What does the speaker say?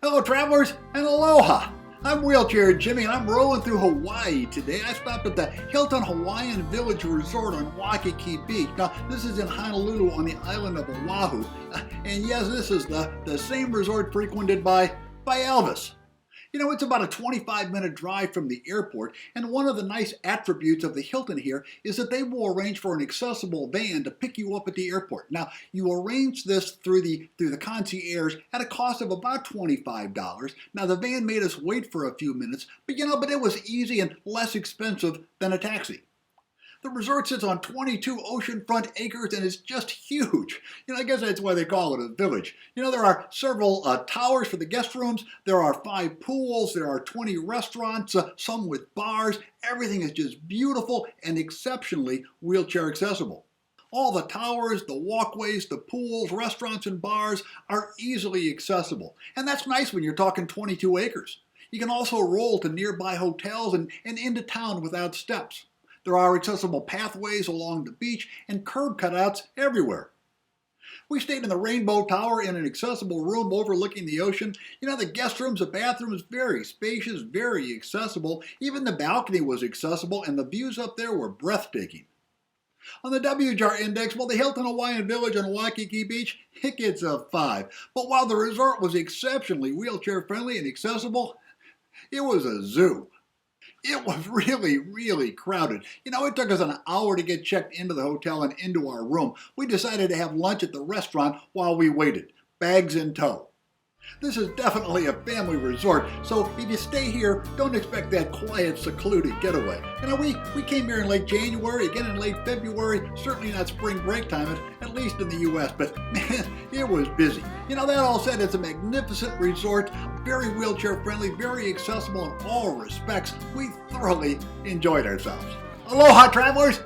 Hello travelers and aloha! I'm Wheelchair Jimmy and I'm rolling through Hawaii today. I stopped at the Hilton Hawaiian Village Resort on Waikiki Beach. Now this is in Honolulu on the island of Oahu. And yes, this is the same resort frequented by Elvis. You know, it's about a 25-minute drive from the airport, and one of the nice attributes of the Hilton here is that they will arrange for an accessible van to pick you up at the airport. Now, you arrange this through the concierge at a cost of about $25. Now, the van made us wait for a few minutes, but it was easy and less expensive than a taxi. The resort sits on 22 oceanfront acres and is just huge. I guess that's why they call it a village. There are several towers for the guest rooms. There are 5 pools. There are 20 restaurants, some with bars. Everything is just beautiful and exceptionally wheelchair accessible. All the towers, the walkways, the pools, restaurants, and bars are easily accessible. And that's nice when you're talking 22 acres. You can also roll to nearby hotels and into town without steps. There are accessible pathways along the beach and curb cutouts everywhere. We stayed in the Rainbow Tower in an accessible room overlooking the ocean. The guest rooms, the bathrooms, very spacious, very accessible. Even the balcony was accessible and the views up there were breathtaking. On the WJAR index, the Hilton Hawaiian Village on Waikiki Beach, it gets a 5. But while the resort was exceptionally wheelchair friendly and accessible, it was a zoo. It was really, really crowded. It took us an hour to get checked into the hotel and into our room. We decided to have lunch at the restaurant while we waited, bags in tow. This is definitely a family resort, so if you stay here, don't expect that quiet, secluded getaway. We came here in late January, again in late February, certainly not spring break time, at least in the U.S., but man, it was busy. That all said, it's a magnificent resort, very wheelchair friendly, very accessible in all respects. We thoroughly enjoyed ourselves. Aloha, travelers!